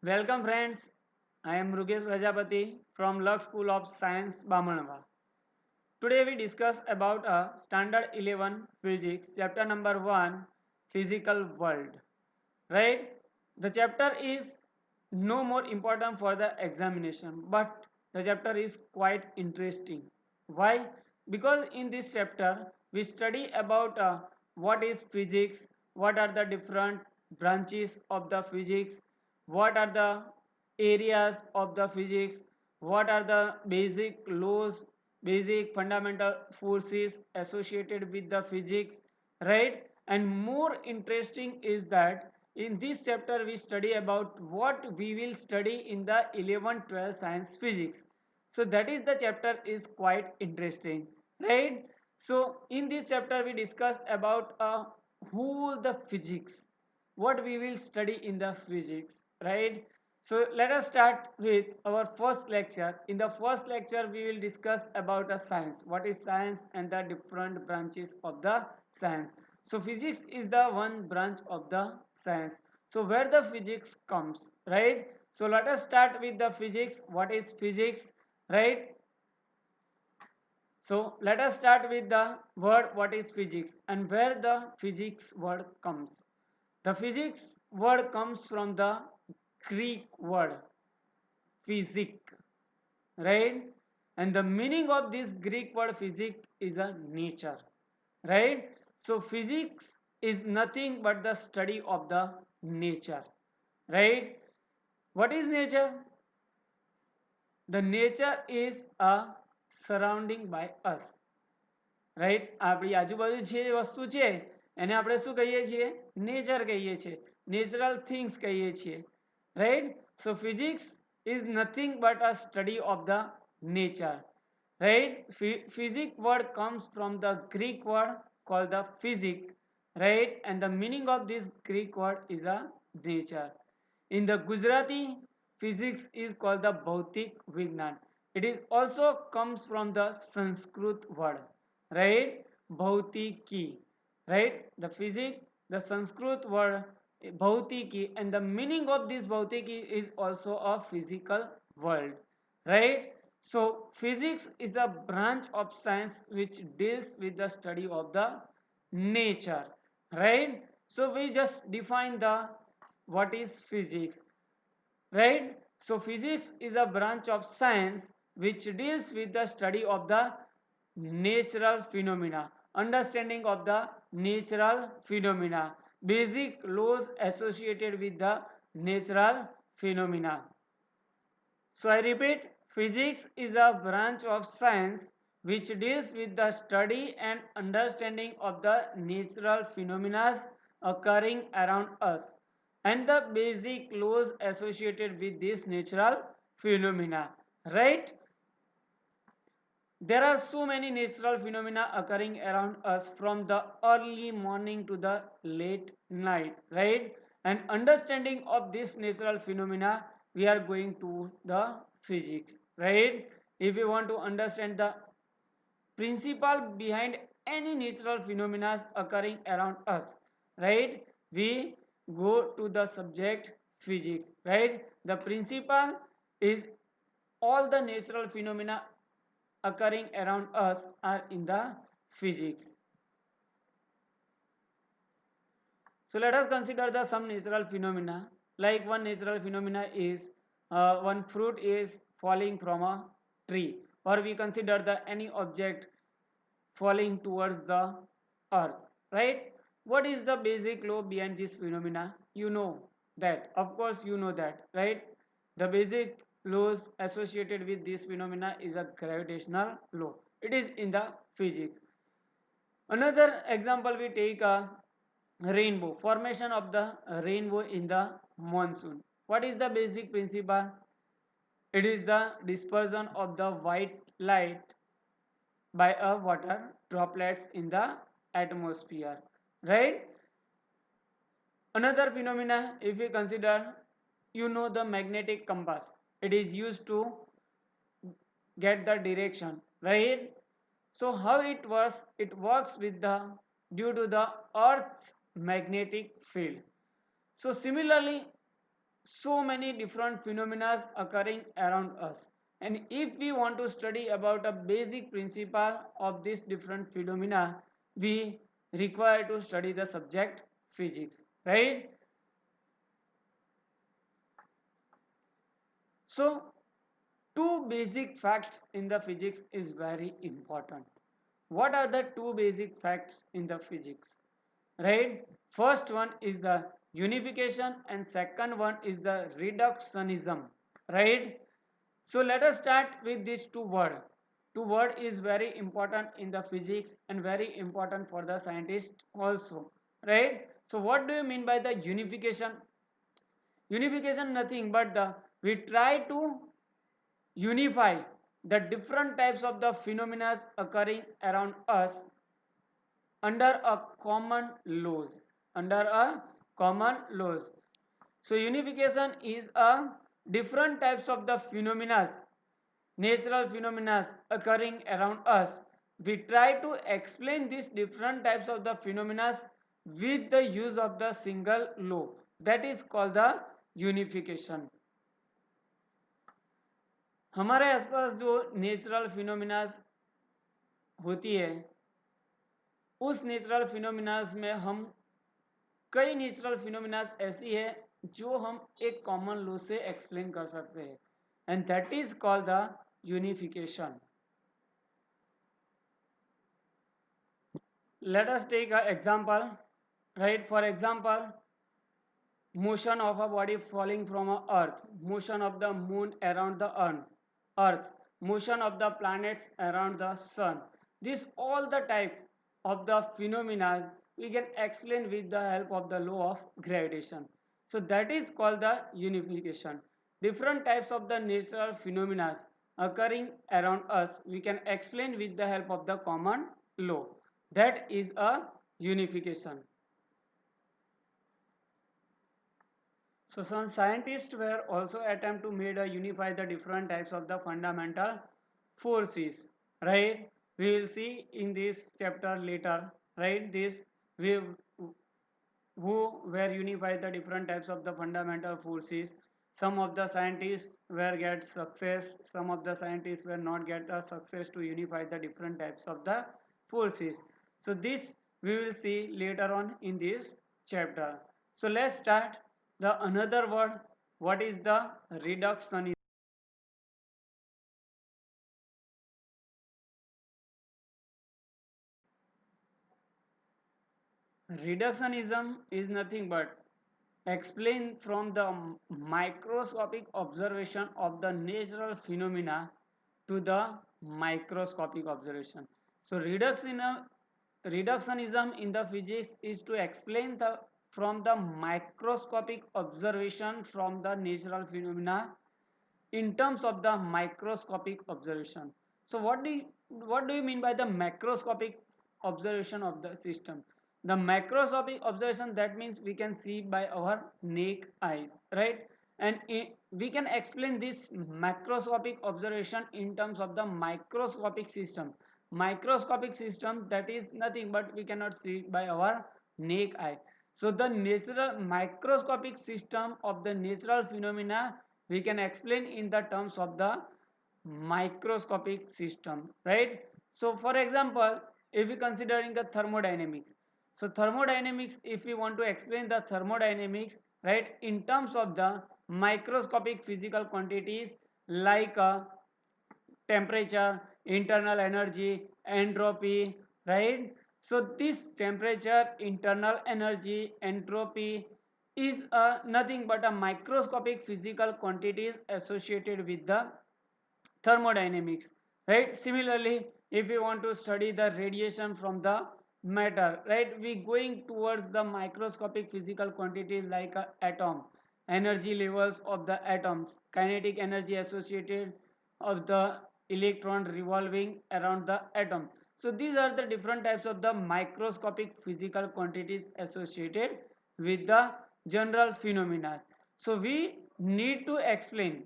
Welcome friends, I am Rugesh Rajapati from Lux School of Science, Bamanava. Today we discuss about a Standard 11 Physics, chapter number 1, Physical World. Right? The chapter is no more important for the examination, but the chapter is quite interesting. Why? Because in this chapter we study about what is physics, what are the different branches of the physics, what are the areas of the physics, what are the basic laws, basic fundamental forces associated with the physics, right? And more interesting is that in this chapter we study about what we will study in the 11-12 science physics. So that is the chapter is quite interesting, right? So in this chapter we discuss about whole the physics, what we will study in the physics, right? So let us start with our first lecture. In the first lecture we will discuss about a science, what is science and the different branches of the science. So physics is the one branch of the science. So where the physics comes, right? So let us start with the physics. What is physics, right? So let us start with the word what is physics and where the physics word comes. The physics word comes from the Greek word physic, right? And the meaning of this Greek word physic is a nature, right? So physics is nothing but the study of the nature, right? What is nature? The nature is a surrounding by us, right આપણી આજુબાજુ જે વસ્તુ છે એને આપણે શું કહીએ છીએ નેચર કહીએ છીએ નેચરલ થિંગ્સ કહીએ છીએ right so physics is nothing but a study of the nature right physics word comes from the Greek word called the physic, right? And the meaning of this Greek word is a nature. In the Gujarati, physics is called the bhautik vignan. It is also comes from the Sanskrit word, right? Bhautiki, right? The physics, the Sanskrit word bhautiki, and the meaning of this bhautiki is also a physical world, right? So physics is a branch of science which deals with the study of the nature, right? So we just define the what is physics, right? So physics is a branch of science which deals with the study of the natural phenomena, understanding of the natural phenomena, basic laws associated with the natural phenomena. So I repeat, physics is a branch of science which deals with the study and understanding of the natural phenomena occurring around us and the basic laws associated with this natural phenomena, right? There are so many natural phenomena occurring around us from the early morning to the late night, right? And understanding of this natural phenomena, we are going to the physics, right? If we want to understand the principle behind any natural phenomena occurring around us, right? We go to the subject physics, right? The principle is all the natural phenomena occurring around us are in the physics. So let us consider the some natural phenomena. Like one natural phenomena is one fruit is falling from a tree, or we consider the any object falling towards the earth, right? What is the basic law behind this phenomena? You know that, of course you know that, right? The basic laws associated with this phenomena is a gravitational law. It is in the physics. Another example we take a rainbow, formation of the rainbow in the monsoon. What is the basic principle? It is the dispersion of the white light by a water droplets in the atmosphere, right? Another phenomena, if we consider, you know the magnetic compass. It is used to get the direction, right? So how it works? It works with the due to the Earth's magnetic field. So similarly, so many different phenomena occurring around us, and if we want to study about a basic principle of these different phenomena, we require to study the subject physics, right? So two basic facts in the physics is very important. What are the two basic facts in the physics? Right? First one is the unification and second one is the reductionism. Right? So let us start with these two words. Two word is very important in the physics and very important for the scientist also. Right? So what do you mean by the unification? Unification nothing but the we try to unify the different types of the phenomena occurring around us under a common laws, under a common laws. So unification is a different types of the phenomena, natural phenomena occurring around us. We try to explain these different types of the phenomena with the use of the single law, that is called the unification. हमारे आसपास जो natural phenomena होती है, उस natural phenomenas में हम कई natural phenomenas ऐसी है जो हम एक कॉमन लॉ से एक्सप्लेन कर सकते हैं, and that is called the unification. Let us take a example, right? For example, motion of a body falling from a earth, motion of the moon around the earth, motion of the planets around the sun. This all the type of the phenomena we can explain with the help of the law of gravitation. So that is called the unification. Different types of the natural phenomena occurring around us we can explain with the help of the common law. That is a unification. So some scientists were also attempt to made a unify the different types of the fundamental forces, right? We will see in this chapter later, right? This we who were unify the different types of the fundamental forces. Some of the scientists were get success, some of the scientists were not get a success to unify the different types of the forces. So this we will see later on in this chapter. So let's start the another word. What is the reductionism? Reductionism is nothing but explain from the microscopic observation of the natural phenomena to the microscopic observation. So reductionism in the physics is to explain the from the microscopic observation from the natural phenomena in terms of the microscopic observation. So what do you mean by the macroscopic observation of the system? The macroscopic observation, that means we can see by our naked eyes, right? And we can explain this macroscopic observation in terms of the microscopic system. Microscopic system, that is nothing but we cannot see by our naked eye. So the natural microscopic system of the natural phenomena we can explain in the terms of the microscopic system, right? So for example, if we considering the thermodynamics, so thermodynamics, if we want to explain the thermodynamics, right, in terms of the microscopic physical quantities like temperature, internal energy, entropy, right? So this temperature, internal energy, entropy is nothing but a microscopic physical quantities associated with the thermodynamics, right? Similarly, if we want to study the radiation from the matter, right, we going towards the microscopic physical quantities like atom, energy levels of the atoms, kinetic energy associated of the electron revolving around the atom. So these are the different types of the microscopic physical quantities associated with the general phenomena. So we need to explain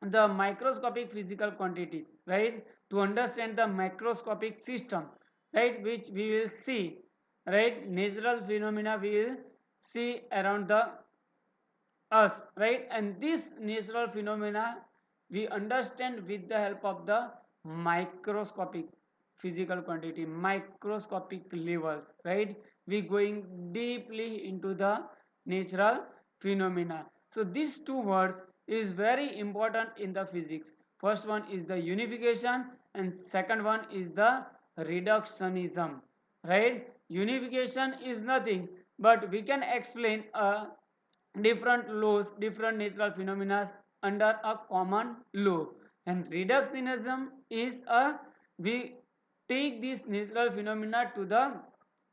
the microscopic physical quantities, right, to understand the macroscopic system, right, which we will see, right, natural phenomena we will see around the us, right? And this natural phenomena we understand with the help of the microscopic physical quantity, microscopic levels, right? We going deeply into the natural phenomena. So these two words is very important in the physics. First one is the unification and second one is the reductionism, right? Unification is nothing but we can explain a different laws, different natural phenomena under a common law. And reductionism is a we take this natural phenomena to the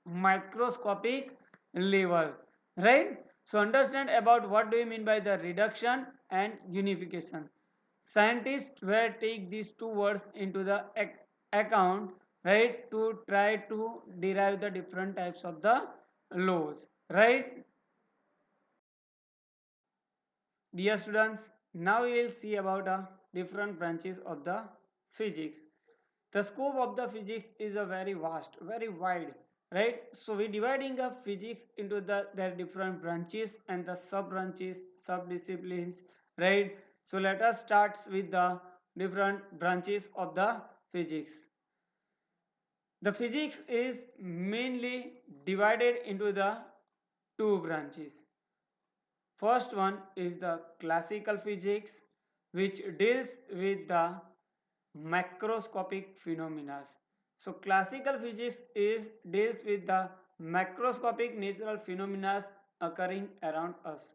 microscopic level, right? So understand about what do you mean by the reduction and unification. Scientists will take these two words into the account, right, to try to derive the different types of the laws, right? Dear students, now we will see about different branches of the physics. The scope of the physics is a very vast, very wide, right? So we dividing the physics into their different branches and the sub branches, sub disciplines, right? So let us start with the different branches of the physics. The physics is mainly divided into the two branches. First one is the classical physics, which deals with the macroscopic phenomena. So classical physics is deals with the macroscopic natural phenomena occurring around us.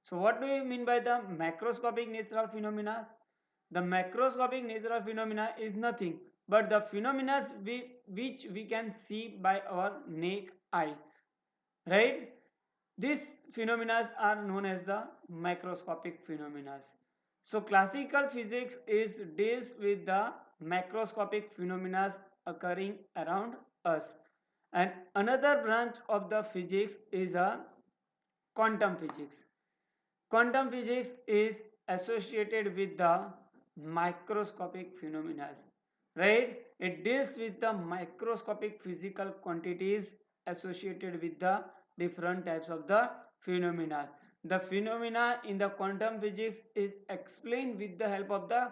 So what do you mean by the macroscopic natural phenomena? The macroscopic natural phenomena is nothing but the phenomena which we can see by our naked eye, right? These phenomena are known as the macroscopic phenomena. So classical physics is deals with the macroscopic phenomena occurring around us. And another branch of the physics is a quantum physics. Quantum physics is associated with the microscopic phenomena, right? It deals with the microscopic physical quantities associated with the different types of the phenomena. The phenomena in the quantum physics is explained with the help of the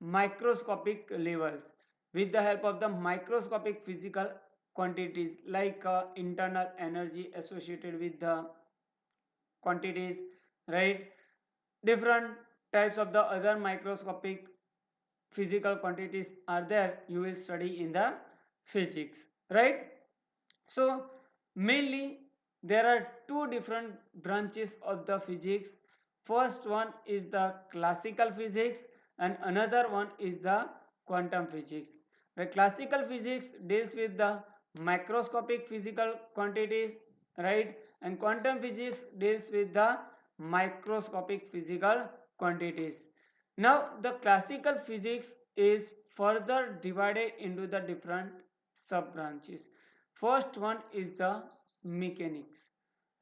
microscopic levels, with the help of the microscopic physical quantities like internal energy associated with the quantities, right? Different types of the other microscopic physical quantities are there, you will study in the physics, right? So mainly there are two different branches of the physics. First one is the classical physics and another one is the quantum physics. The classical physics deals with the macroscopic physical quantities, right? And quantum physics deals with the microscopic physical quantities. Now the classical physics is further divided into the different sub branches. First one is the mechanics,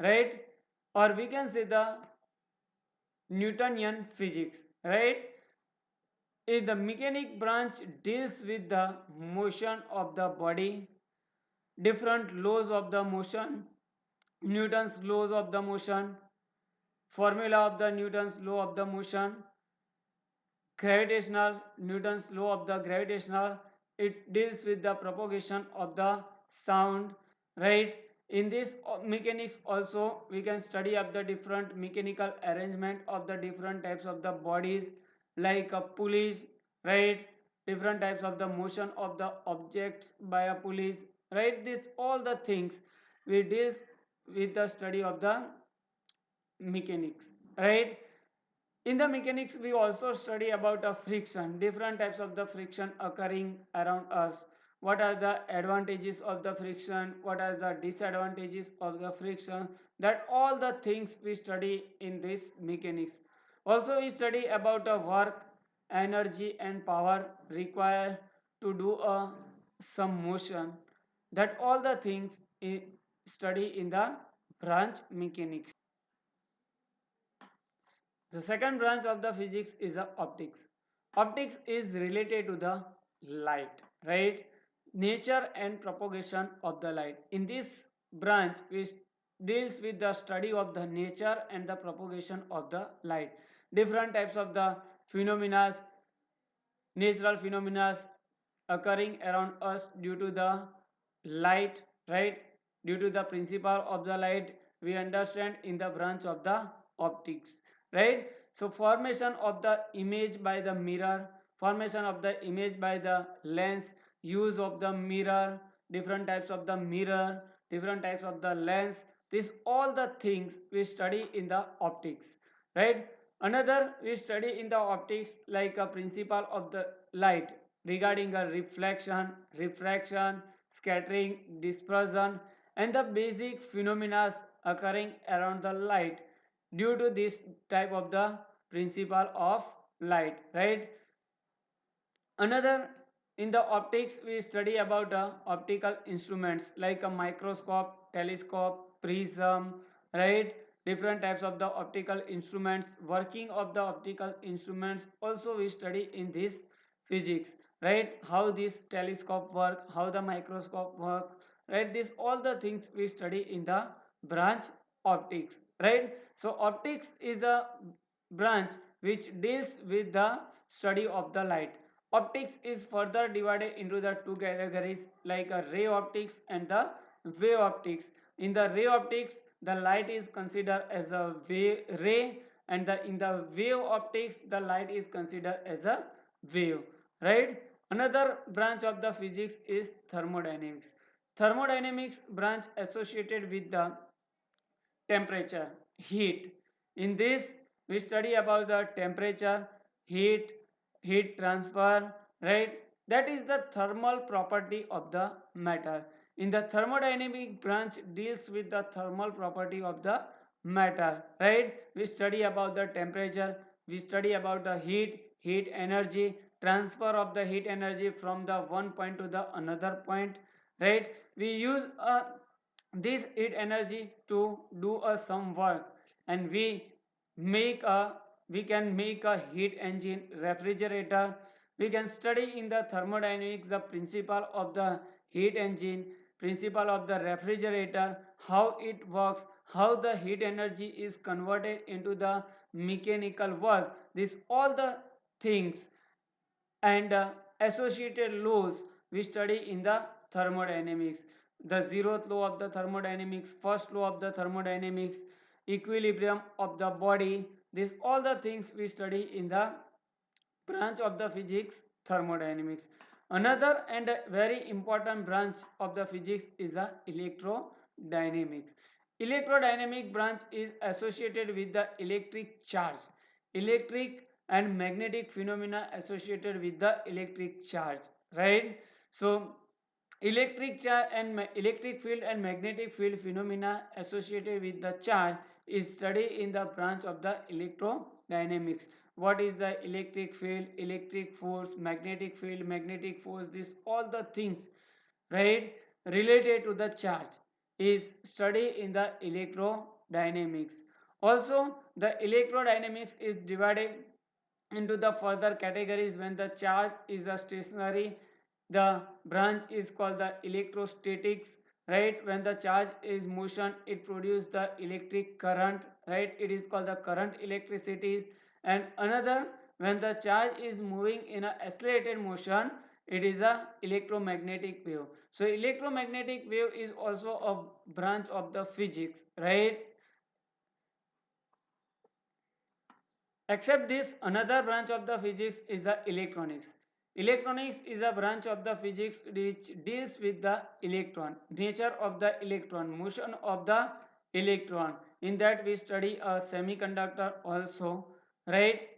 right? Or we can say the Newtonian physics, right? If the mechanic branch deals with the motion of the body, different laws of the motion, Newton's laws of the motion, formula of the Newton's law of the motion, gravitational, Newton's law of the gravitational, it deals with the propagation of the sound, right? In this mechanics also we can study up the different mechanical arrangement of the different types of the bodies like pulleys, right? Different types of the motion of the objects by a pulleys, right? This all the things we deal with the study of the mechanics, right? In the mechanics we also study about a friction, different types of the friction occurring around us. What are the advantages of the friction, what are the disadvantages of the friction, that all the things we study in this mechanics. Also we study about a work, energy and power required to do a some motion, that all the things study in the branch mechanics. The second branch of the physics is the optics. Optics is related to the light, right? Nature and propagation of the light. In this branch, we deals with the study of the nature and the propagation of the light. Different types of the phenomena, natural phenomena occurring around us due to the light, right? Due to the principle of the light, we understand in the branch of the optics, right? So formation of the image by the mirror, formation of the image by the lens, use of the mirror, different types of the mirror, different types of the lens, this all the things we study in the optics, right? Another we study in the optics like a principle of the light regarding a reflection, refraction, scattering, dispersion, and the basic phenomena occurring around the light due to this type of the principle of light, right? Another, in the optics we study about optical instruments like a microscope, telescope, prism, right? Different types of the optical instruments, working of the optical instruments also we study in this physics, right? How this telescope work, how the microscope work, right? This all the things we study in the branch optics, right? So optics is a branch which deals with the study of the light. Optics is further divided into the two categories like a ray optics and the wave optics. In the ray optics, the light is considered as a ray, and in the wave optics, the light is considered as a wave. Right? Another branch of the physics is thermodynamics. Thermodynamics branch associated with the temperature, heat. In this, we study about the temperature, heat, heat transfer, right? That is the thermal property of the matter. In the thermodynamic branch deals with the thermal property of the matter, right? We study about the temperature, we study about the heat energy, transfer of the heat energy from the one point to the another point, right? We use this heat energy to do some work, and make a we can make a heat engine, refrigerator. We can study in the thermodynamics the principle of the heat engine, principle of the refrigerator, how it works, how the heat energy is converted into the mechanical work. This all the things and associated laws we study in the thermodynamics. The zeroth law of the thermodynamics, first law of the thermodynamics, equilibrium of the body, these all the things we study in the branch of the physics, thermodynamics. Another and a very important branch of the physics is the electrodynamics. Electrodynamic branch is associated with the electric charge, electric and magnetic phenomena associated with the electric charge, right? So electric charge and electric field and magnetic field phenomena associated with the charge is studied in the branch of the electrodynamics. What is the electric field, electric force, magnetic force, this all the things, right, related to the charge is studied in the electrodynamics. Also the electrodynamics is divided into the further categories. When the charge is a stationary, the branch is called the electrostatics, right? When the charge is motion, it produces the electric current, right? It is called the current electricity. And another, when the charge is moving in a accelerated motion, it is a electromagnetic wave. So electromagnetic wave is also a branch of the physics, right? Except this, another branch of the physics is the electronics. Electronics is a branch of the physics which deals with the electron, nature of the electron, motion of the electron. In that we study a semiconductor also, right?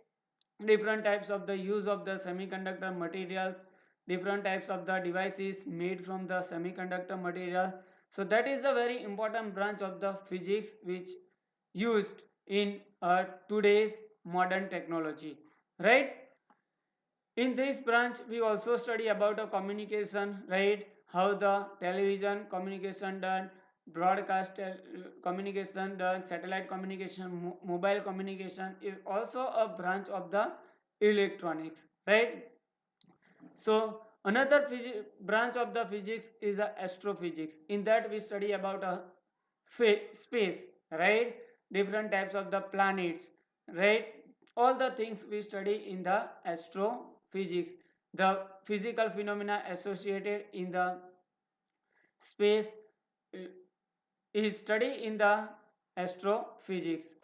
Different types of the use of the semiconductor materials, different types of the devices made from the semiconductor material. So that is the very important branch of the physics which used in today's modern technology, right? In this branch we also study about a communication, right? How the television communication done, broadcast communication done, satellite communication, mobile communication is also a branch of the electronics, right? So another branch of the physics is the astrophysics. In that we study about space, right? Different types of the planets, right? All the things we study in the astrophysics, the physical phenomena associated in the space uh, is studied in the astrophysics.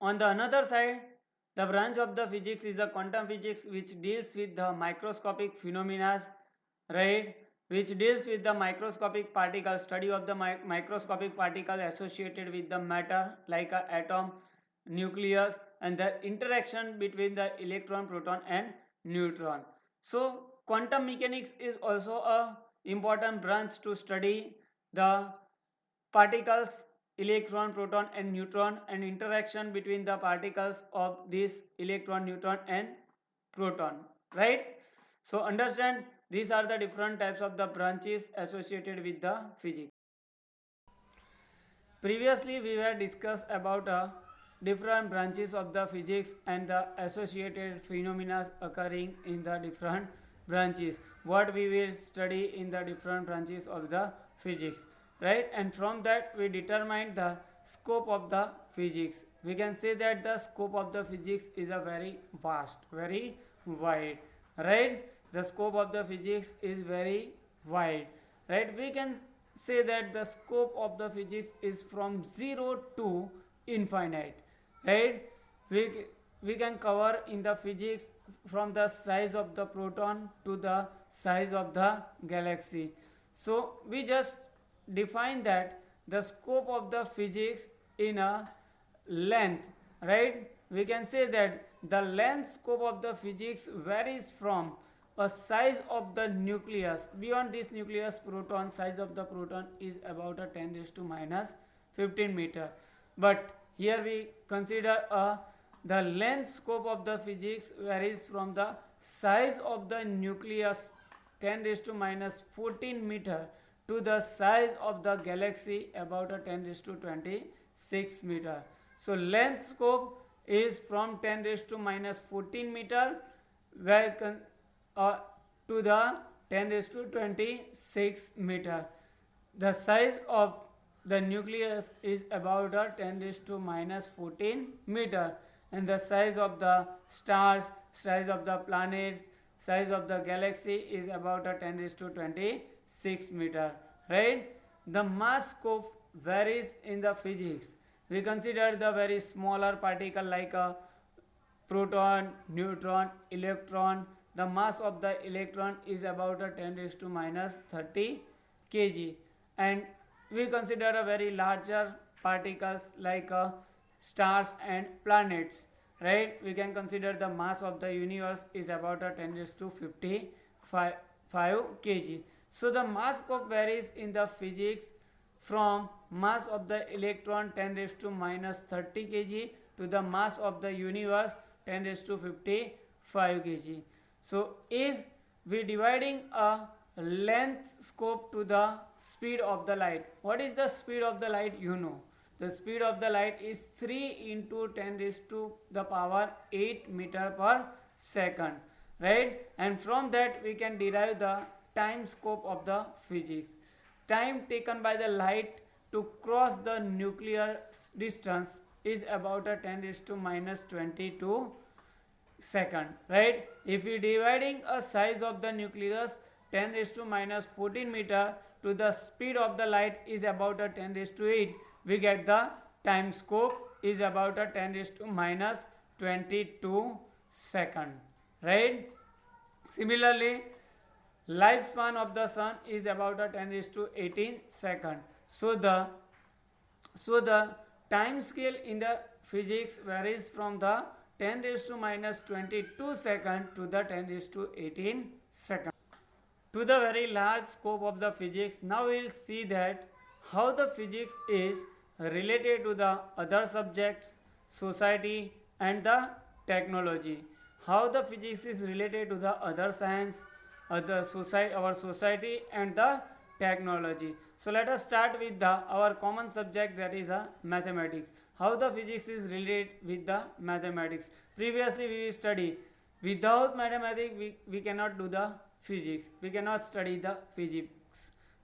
On the another side, the branch of the physics is the quantum physics, which deals with the microscopic phenomena, right? Which deals with the microscopic particle, study of the microscopic particle associated with the matter like a atom, nucleus, and the interaction between the electron, proton, and neutron. So, quantum mechanics is also a important branch to study the particles, electron, proton, and neutron, and interaction between the particles of this electron, neutron, and proton, right? So understand, these are the different types of the branches associated with the physics. Previously we were discussed about different branches of the physics and the associated phenomena occurring in the different branches, what we will study in the different branches of the physics, right? And from that we determined the scope of the physics. We can say that the scope of the physics is a very vast, very wide, right? The scope of the physics is very wide, right? We can say that the scope of the physics is from 0 to infinite, right? We can cover in the physics from the size of the proton to the size of the galaxy. So we just define that the scope of the physics in a length, right? We can say that the length scope of the physics varies from a size of the nucleus. Beyond this nucleus, proton size of the proton is about a 10 raised to minus 15 meter. But here we consider the length scope of the physics varies from the size of the nucleus 10 raised to minus 14 meter to the size of the galaxy about a 10 raised to 26 meter. So length scope is from 10 raised to minus 14 meter where to the 10 raised to 26 meter. The size of the nucleus is about a 10 raised to minus 14 meter, and the size of the stars, size of the planets, size of the galaxy is about a 10 raised to 26 meter, right? The mass scope varies in the physics. We consider the very smaller particle like a proton, neutron, electron. The mass of the electron is about a 10 raised to minus 30 kg, and we consider a very larger particles like stars and planets, right? We can consider the mass of the universe is about a 10 raised to 55 kg. So the mass scope varies in the physics from mass of the electron 10 raised to minus 30 kg to the mass of the universe 10 raised to 55 kg. So if we dividing a length scope to the speed of the light, what is the speed of the light? You know, the speed of the light is 3 into 10 raised to the power 8 meter per second, right? And from that we can derive the time scope of the physics. Time taken by the light to cross the nuclear distance is about a 10 raised to minus 22 second, right? If we dividing a size of the nucleus 10 raised to minus 14 meter to the speed of the light is about a 10 raised to 8, we get the time scope is about a 10 raised to minus 22 second, right? Similarly, lifespan of the sun is about a 10 raised to 18 second. So the time scale in the physics varies from the 10 raised to minus 22 second to the 10 raised to 18 second. To the very large scope of the physics, now we will see that how the physics is related to the other subjects, society, and the technology. How the physics is related to the other science, other society, our society, and the technology. So let us start with our common subject, that is mathematics. How the physics is related with the mathematics. Previously we study without mathematics we cannot do the physics. We cannot study the physics,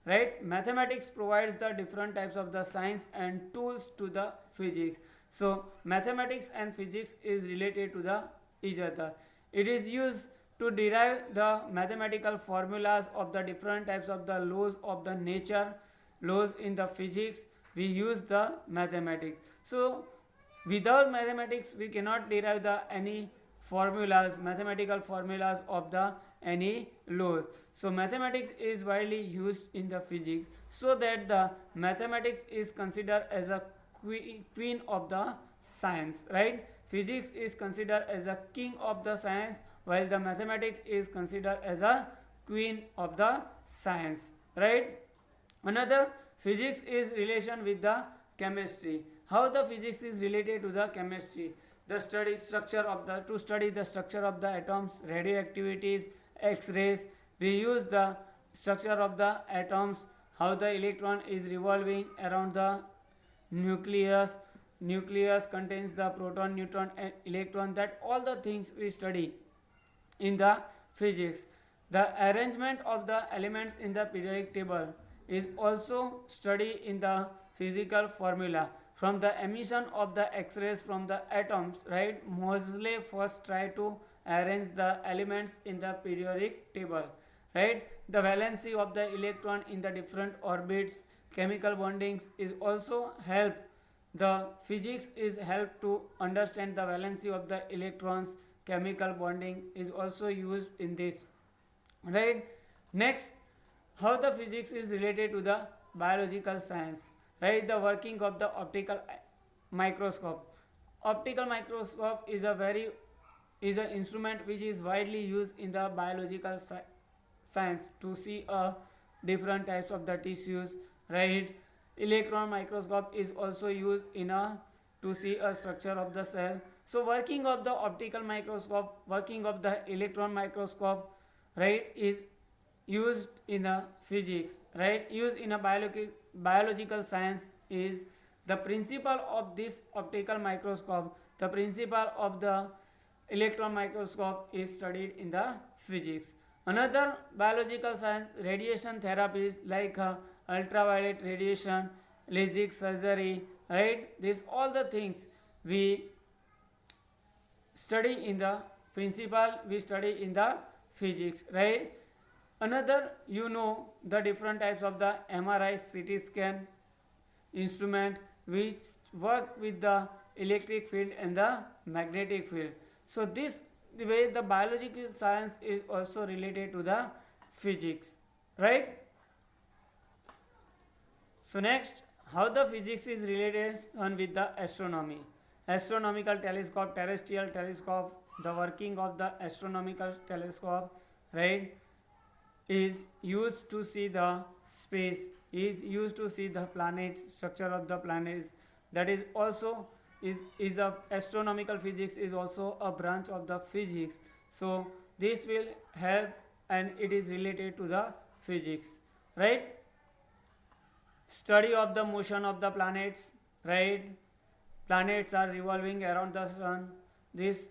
right? Mathematics provides the different types of the science and tools to the physics. So mathematics and physics is related to the each other. It is used to derive the mathematical formulas of the different types of the laws of the nature, laws in the physics. We use the mathematics. So without mathematics we cannot derive the any formulas, mathematical formulas of the any laws. So mathematics is widely used in the physics, so that the mathematics is considered as a queen of the science, right? Physics is considered as a king of the science, while the mathematics is considered as a queen of the science, right? Another, physics is relation with the chemistry. How the physics is related to the chemistry? The study structure of the to study the structure of the atoms, radioactivities, X-rays. We use the structure of the atoms, how the electron is revolving around the nucleus. Nucleus contains the proton, neutron, and electron. That all the things we study in the physics. The arrangement of the elements in the periodic table is also studied in the physical formula. From the emission of the X-rays from the atoms, right? Moseley first tried to arrange the elements in the periodic table, right? The valency of the electron in the different orbits, chemical bondings is also help. The physics is help to understand the valency of the electrons. Chemical bonding is also used in this, right? Next, how the physics is related to the biological science, right? The working of the optical microscope. Optical microscope is an instrument which is widely used in the biological science to see different types of the tissues, right? Electron microscope is also used in a to see a structure of the cell. So working of the optical microscope, working of the electron microscope, right, is used in a physics, right? Used in a biological science is the principle of this optical microscope. The principle of the electron microscope is studied in the physics. Another biological science, radiation therapies like ultraviolet radiation, LASIK surgery, right? These all the things we study in the principle, we study in the physics, right? Another, you know the different types of the MRI, CT scan instrument which work with the electric field and the magnetic field. So this the way the biological science is also related to the physics, right? So next, how the physics is related on with the astronomy. Astronomical telescope, terrestrial telescope, the working of the astronomical telescope, right, is used to see the space, is used to see the planets, structure of the planets. That is also is the astronomical physics is also a branch of the physics. So this will help and it is related to the physics, right? Study of the motion of the planets, right? Planets are revolving around the sun. This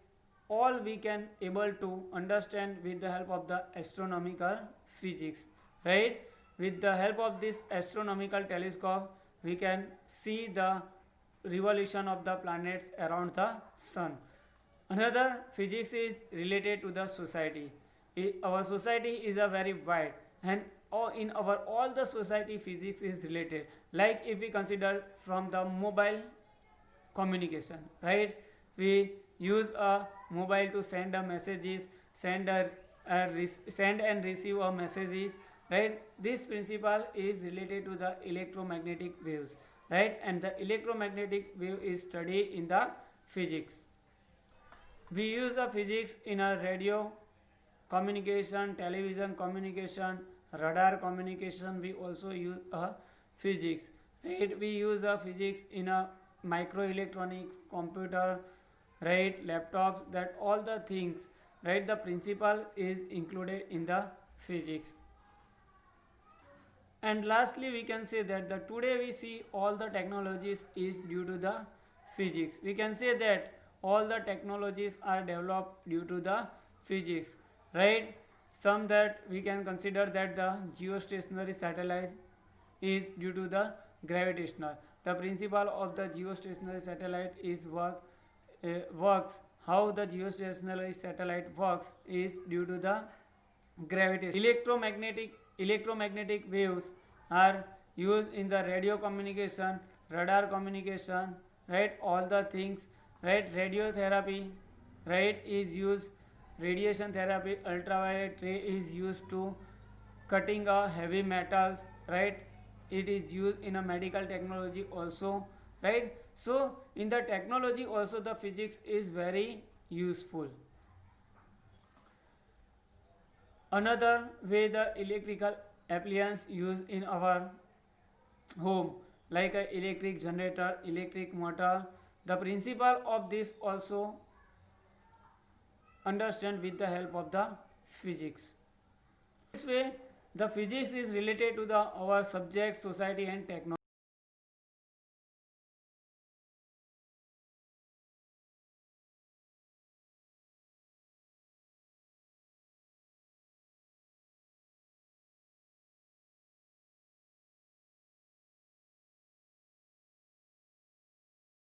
all we can able to understand with the help of the astronomical physics, right? With the help of this astronomical telescope we can see the revolution of the planets around the sun. Another, physics is related to the society. Our society is a very wide, and in our all the society physics is related. Like if we consider from the mobile communication, right? We use a mobile to send a messages, send and receive a messages, right? This principle is related to the electromagnetic waves, right? And the electromagnetic wave is studied in the physics. We use the physics in a radio communication, television communication, radar communication. We also use a physics, right? We use a physics in a microelectronics, computer, right, laptops, that all the things, right? The principle is included in the physics. And lastly, we can say that the today we see all the technologies is due to the physics. We can say that all the technologies are developed due to the physics, right? Some that we can consider that the geostationary satellite, is due to the gravitational. The principle of the geostationary satellite is works. How the geostationary satellite works is due to the gravitation. Electromagnetic waves are used in the radio communication, radar communication, right? All the things, right? Radiotherapy, right, is used. Radiation therapy, ultraviolet ray is used to cutting heavy metals, right? It is used in a medical technology also, right? So in the technology also the physics is very useful. Another way the electrical appliance used in our home, like a electric generator, electric motor, the principle of this also understand with the help of the physics. This way the physics is related to the our subject, society and technology.